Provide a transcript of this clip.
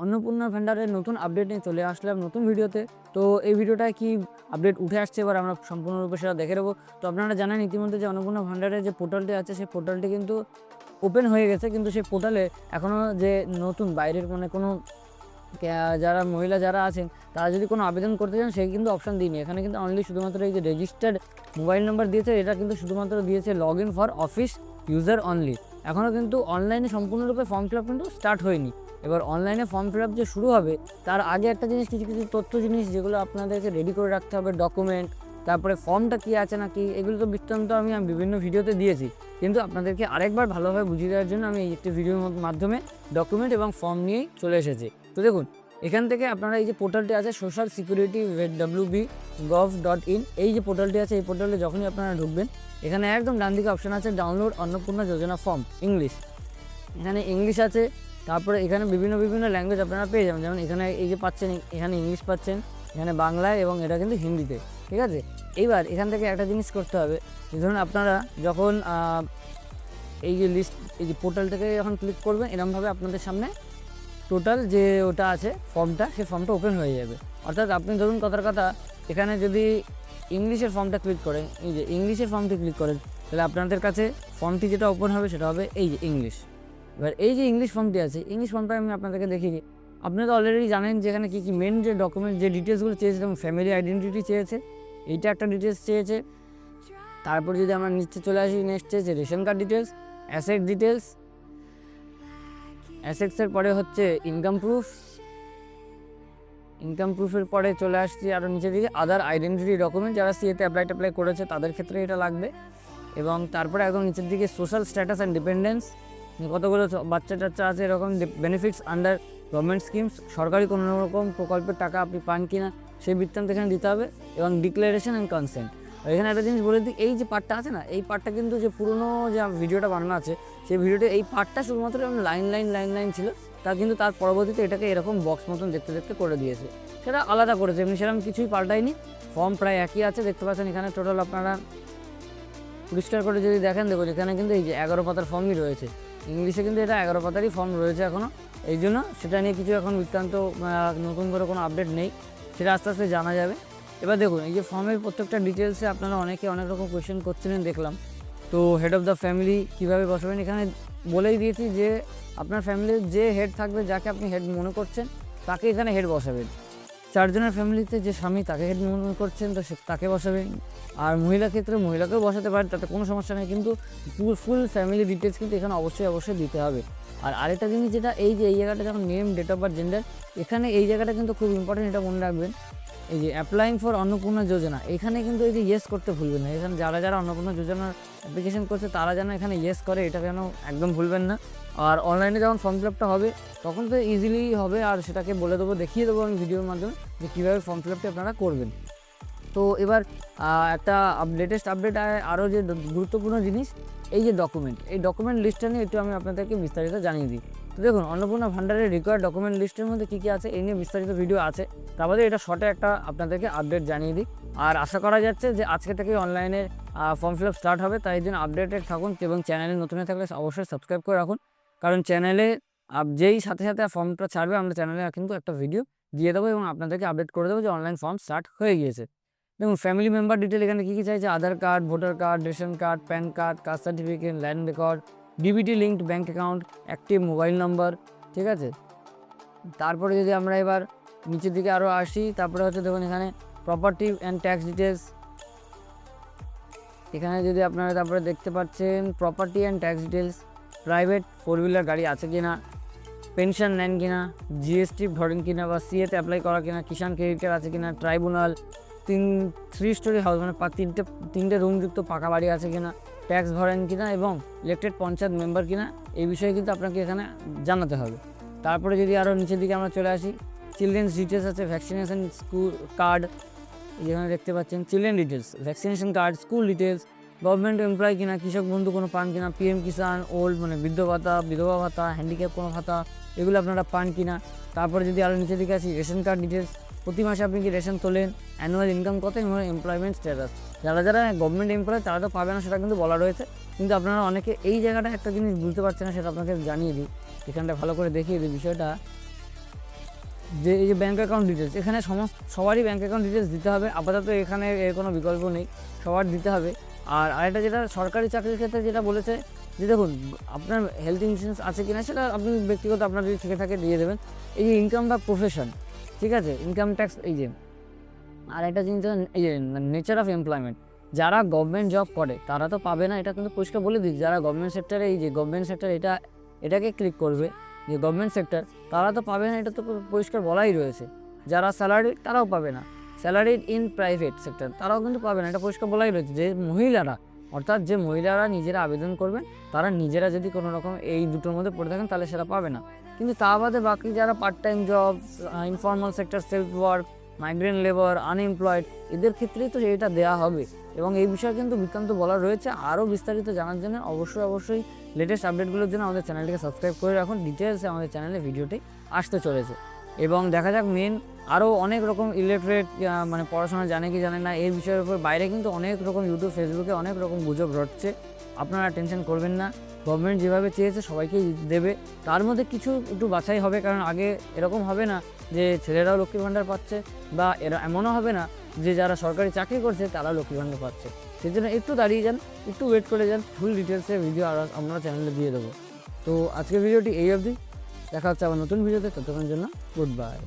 অন্নপূর্ণা ভান্ডারের নতুন আপডেট নিয়ে চলে আসলাম নতুন ভিডিওতে। তো এই ভিডিওটায় কি আপডেট উঠে আসছে এবার আমরা সম্পূর্ণরূপে সেটা দেখে নেবো। তো আপনারা জানেন ইতিমধ্যে যে অন্নপূর্ণা ভান্ডারের যে পোর্টালটি আছে সেই পোর্টালটি কিন্তু ওপেন হয়ে গেছে, কিন্তু সেই পোর্টালে এখনও যে নতুন বাইরের কোনো যারা মহিলা যারা আছেন তারা যদি কোনো আবেদন করতে চান সেই কিন্তু অপশান দিইনি। এখানে কিন্তু অনলি শুধুমাত্র এই যে রেজিস্টার্ড মোবাইল নাম্বার দিয়েছে, এটা কিন্তু শুধুমাত্র দিয়েছে log in for office user only. এখনও কিন্তু অনলাইনে সম্পূর্ণরূপে ফর্ম ফিল আপ কিন্তু স্টার্ট হয়নি। এবার অনলাইনে ফর্ম ফিল আপ যে শুরু হবে তার আগে একটা জিনিস, কিছু কিছু তথ্য জিনিস যেগুলো আপনাদেরকে রেডি করে রাখতে হবে, ডকুমেন্ট, তারপরে ফর্মটা কী আছে না কি, এগুলো তো বৃত্তান্ত আমি বিভিন্ন ভিডিওতে দিয়েছি, কিন্তু আপনাদেরকে আরেকবার ভালোভাবে বুঝিয়ে দেওয়ার জন্য আমি এই একটি ভিডিওর মাধ্যমে ডকুমেন্ট এবং ফর্ম নিয়েই চলে এসেছি। তো দেখুন, এখান থেকে আপনারা এই যে পোর্টালটি আছে সোশ্যাল সিকিউরিটি wb.gov.in, এই যে পোর্টালটি আছে এই পোর্টালে যখনই আপনারা ঢুকবেন এখানে একদম ডান দিকে অপশান আছে ডাউনলোড অন্নপূর্ণা যোজনা ফর্ম ইংলিশ। এখানে ইংলিশ আছে, তারপরে এখানে বিভিন্ন ল্যাঙ্গুয়েজ আপনারা পেয়ে যাবেন। যেমন এখানে এই যে পাচ্ছেন, এখানে ইংলিশ পাচ্ছেন, এখানে বাংলায়, এবং এটা কিন্তু হিন্দিতে, ঠিক আছে। এইবার এখান থেকে একটা জিনিস করতে হবে, ধরুন আপনারা যখন এই যে লিস্ট, এই যে পোর্টালটাকে যখন ক্লিক করবেন এরকমভাবে আপনাদের সামনে টোটাল যে ওটা আছে ফর্মটা, সেই ফর্মটা ওপেন হয়ে যাবে। অর্থাৎ আপনি ধরুন কথার কথা এখানে যদি ইংলিশের ফর্মটা ক্লিক করেন, এই যে ইংলিশের ফর্মটি ক্লিক করেন, তাহলে আপনাদের কাছে ফর্মটি যেটা ওপেন হবে সেটা হবে এই যে ইংলিশ। এবার এই যে ইংলিশ ফর্মটি আছে, ইংলিশ ফর্মটা আমি আপনাদেরকে দেখিয়ে দিই। আপনি তো অলরেডি জানেন যে এখানে কী কী মেন যে ডকুমেন্ট যে ডিটেলসগুলো চেয়েছে, যেমন ফ্যামিলি আইডেন্টিটি চেয়েছে, এইটা একটা ডিটেলস চেয়েছে। তারপর যদি আমরা নিচে চলে আসি, নেক্সট চেয়েছে ration card details, asset details, অ্যাসেটসের পরে হচ্ছে ইনকাম প্রুফ, ইনকাম প্রুফের পরে চলে আসছি আরও নিচের দিকে আদার আইডেন্টিটি ডকুমেন্ট, যারা সিএতে অ্যাপ্লাই করেছে তাদের ক্ষেত্রে এটা লাগবে। এবং তারপরে একদম নিচের দিকে সোশ্যাল স্ট্যাটাস অ্যান্ড ডিপেন্ডেন্স, কতগুলো বাচ্চা টাচ্চা আছে, এরকম বেনিফিটস আন্ডার গভর্নমেন্ট স্কিমস, সরকারি কোনো রকম প্রকল্পের টাকা আপনি পান কি না সেই বৃত্তান্ত এখানে দিতে হবে, এবং ডিক্লারেশন অ্যান্ড কনসেন্ট। এখানে একটা জিনিস বলে দিই, এই যে পার্টটা আছে না, এই পার্টটা কিন্তু যে পুরনো যে ভিডিওটা বানানো আছে সেই ভিডিওতে এই পার্টটা শুধুমাত্র লাইন ছিল, তা কিন্তু তার পরবর্তীতে এটাকে এরকম বক্স মতন দেখতে করে দিয়েছে, সেটা আলাদা করেছে, এমনি সেরকম কিছুই পাল্টায়নি। ফর্ম প্রায় একই আছে, দেখতে পাচ্ছেন এখানে টোটাল আপনারা পরিষ্কার করে যদি দেখেন, দেখুন এখানে কিন্তু এই যে 11 পাতার ফর্মই রয়েছে, ইংলিশে কিন্তু এটা 11 পাতারই ফর্ম রয়েছে এখনও। এই জন্য সেটা নিয়ে কিছু এখন বৃত্তান্ত নতুন করে কোনো আপডেট নেই, সেটা আস্তে আস্তে জানা যাবে। এবার দেখুন এই যে ফর্মের প্রত্যেকটা ডিটেলসে আপনারা অনেকে অনেক রকম কোয়েশ্চেন করছিলেন দেখলাম। তো হেড অফ দ্য ফ্যামিলি কীভাবে বসাবেন, এখানে বলেই দিয়েছি যে আপনার ফ্যামিলির যে হেড থাকবে, যাকে আপনি হেড মনে করছেন তাকে এখানে হেড বসাবেন। 4 জনের ফ্যামিলিতে যে স্বামী তাকে হেড মনে করছেন তো তাকে বসাবেন, আর মহিলা ক্ষেত্রে মহিলাকেও বসাতে পারেন, তাতে কোনো সমস্যা নেই, কিন্তু ফুল ফ্যামিলি ডিটেলস কিন্তু এখানে অবশ্যই দিতে হবে। আর আরেকটা জিনিস যেটা, এই যে এই জায়গাটা যখন name, date of birth, gender, এখানে এই জায়গাটা কিন্তু খুব ইম্পর্টেন্ট, এটা মনে রাখবেন। এই যে অ্যাপ্লাইং ফর অন্নপূর্ণা যোজনা, এখানে কিন্তু এই যে ইয়েস করতে ভুলবেন না। এখানে যারা অন্নপূর্ণা যোজনার অ্যাপ্লিকেশন করছে তারা যেন এখানে ইয়েস করে, এটা যেন একদম ভুলবেন না। আর অনলাইনে যখন ফর্ম ফিল আপটা হবে তখন তো ইজিলি হবে, আর সেটাকে বলে দেবো, দেখিয়ে দেবো আমি ভিডিওর মাধ্যমে যে কীভাবে ফর্ম ফিল আপটা আপনারা করবেন। তো এবার একটা লেটেস্ট আপডেট আরও যে গুরুত্বপূর্ণ জিনিস, এই যে ডকুমেন্ট, এই ডকুমেন্ট লিস্টটা নিয়ে একটু আমি আপনাদেরকে বিস্তারিত জানিয়ে দিই। তো দেখুন, অন্নপূর্ণা ভান্ডারের রিকোয়ার্ড ডকুমেন্ট লিস্টের মধ্যে কী আছে এই নিয়ে বিস্তারিত ভিডিও আছে, তারপরে এটা শর্টে একটা আপনাদেরকে আপডেট জানিয়ে দিই। আর আশা করা যাচ্ছে যে আজকে থেকে অনলাইনে ফর্ম ফিল আপ স্টার্ট হবে, তাই জন্য আপডেটেড থাকুন, এবং চ্যানেলে নতুন হয়ে থাকলে অবশ্যই সাবস্ক্রাইব করে রাখুন, কারণ চ্যানেলে যেই সাথে ফর্মটা ছাড়বে আমরা চ্যানেলে কিন্তু একটা ভিডিও দিয়ে দেবো এবং আপনাদেরকে আপডেট করে দেবো যে অনলাইন ফর্ম স্টার্ট হয়ে গিয়েছে। দেখুন, ফ্যামিলি মেম্বার ডিটেল এখানে কী চাইছে, Aadhaar card, voter card, ration card, PAN card, caste certificate, land record, DBT linked bank account, active mobile number, ঠিক আছে। তারপরে যদি আমরা এবার নিচের দিকে আরও আসি, তারপরে হচ্ছে দেখুন এখানে প্রপার্টি অ্যান্ড ট্যাক্স ডিটেলস, এখানে যদি আপনারা তারপরে দেখতে পাচ্ছেন property and tax details, private 4 wheeler গাড়ি আছে কিনা, পেনশন নেন কিনা, জিএসটি ভরেন কিনা বা সিএতে অ্যাপ্লাই করা কিনা, কিষাণ ক্রেডিট কার্ড আছে কিনা, ট্রাইব্যুনাল, 3 স্টোরি হাউস মানে তিনটে রুমযুক্ত পাকা বাড়ি আছে কিনা, ট্যাক্স ভরেন কিনা, এবং ইলেক্টেড পঞ্চায়েত মেম্বার কিনা, এই বিষয়ে কিন্তু আপনাকে এখানে জানাতে হবে। তারপরে যদি আরও নিচের দিকে আমরা চলে আসি, চিলড্রেন্স ডিটেলস আছে, ভ্যাকসিনেশন স্কুল কার্ড, যেখানে দেখতে পাচ্ছেন children details, vaccination card, school details, government employ কিনা, কৃষক বন্ধু কোনো পান কিনা, পিএম কিষাণ, ওল্ড মানে বৃদ্ধ ভাতা, বিধবা ভাতা, হ্যান্ডিক্যাপ কোনো ভাতা, এগুলো আপনারা পান কিনা। তারপরে যদি আরও নিচের দিকে আসি, রেশন কার্ড ডিটেলস, প্রতি মাসে আপনি কি রেশন তোলেন, অ্যানুয়াল ইনকাম কত, এবং এমপ্লয়মেন্ট স্ট্যাটাস। যারা গভর্নমেন্ট এমপ্লয় তারা তো পাবে না, সেটা কিন্তু বলা রয়েছে, কিন্তু আপনারা অনেকে এই জায়গাটা একটা জিনিস বুঝতে পারছেন না, সেটা আপনাকে জানিয়ে দিই, এখানটা ভালো করে দেখিয়ে দিই বিষয়টা। যে এই যে ব্যাঙ্ক অ্যাকাউন্ট ডিটেলস, এখানে সবারই ব্যাঙ্ক অ্যাকাউন্ট ডিটেলস দিতে হবে আপাতত, এখানে এর কোনো বিকল্প নেই, সবার দিতে হবে। আর আরেকটা যেটা সরকারি চাকরির ক্ষেত্রে যেটা বলেছে যে দেখুন আপনার হেলথ ইন্স্যুরেন্স আছে কিনা সেটা আপনি ব্যক্তিগত আপনার যদি থেকে থাকে দিয়ে দেবেন। এই যে ইনকাম বা প্রফেশন, ঠিক আছে, ইনকাম ট্যাক্স, এই যে আর একটা জিনিস এই যে নেচার অফ এমপ্লয়মেন্ট, যারা গভর্নমেন্ট জব করে তারা তো পাবে না, এটা কিন্তু পরিষ্কার বলে দিচ্ছি। যারা গভর্নমেন্ট সেক্টরে, এই যে গভর্নমেন্ট সেক্টর এটাকে ক্লিক করবে যে গভর্নমেন্ট সেক্টর, তারা তো পাবে না, এটা তো পরিষ্কার বলাই রয়েছে। যারা স্যালারি তারাও পাবে না, স্যালারি ইন প্রাইভেট সেক্টর তারাও কিন্তু পাবে না, এটা পরিষ্কার বলাই রয়েছে। যে মহিলারা, অর্থাৎ যে মহিলারা নিজেরা আবেদন করবেন তারা নিজেরা যদি কোনো রকম এই দুটোর মধ্যে পড়ে থাকেন তাহলে সেটা পাবে না। কিন্তু তা বাদে বাকি যারা part time job, informal sector, self work, migrant labour, unemployed, এদের ক্ষেত্রেই তো এটা দেওয়া হবে। এবং এই বিষয়ে কিন্তু বিজ্ঞান্ত বলা রয়েছে। আরও বিস্তারিত জানার জন্য অবশ্যই লেটেস্ট আপডেটগুলোর জন্য আমাদের চ্যানেলটিকে সাবস্ক্রাইব করে রাখুন। ডিটেলসে আমাদের চ্যানেলে ভিডিওটি আসতে চলেছে এবং দেখা যাক মেন আরও অনেক রকম ইলিটারেট মানে পড়াশোনা জানে কি জানে না এই বিষয়ের উপর বাইরে কিন্তু অনেক রকম ইউটিউব, ফেসবুকে অনেক রকম গুজব রটছে। আপনারা টেনশন করবেন না, গভর্নমেন্ট যেভাবে চেয়েছে সবাইকেই দেবে, তার মধ্যে কিছু একটু বাছাই হবে। কারণ আগে এরকম হবে না যে ছেলেরাও লক্ষ্মীর ভাণ্ডার পাচ্ছে, বা এমনও হবে না যে যারা সরকারি চাকরি করছে তারা লক্ষ্মীর ভাণ্ডার পাচ্ছে। সেই জন্য একটু দাঁড়িয়ে যান, একটু ওয়েট করে যান, ফুল ডিটেলসে ভিডিও আর আমরা চ্যানেলে দিয়ে দেবো। তো আজকের ভিডিওটি এই অবধি, দেখা হচ্ছে আবার নতুন ভিডিওতে, ততক্ষণের জন্য গুড বাই।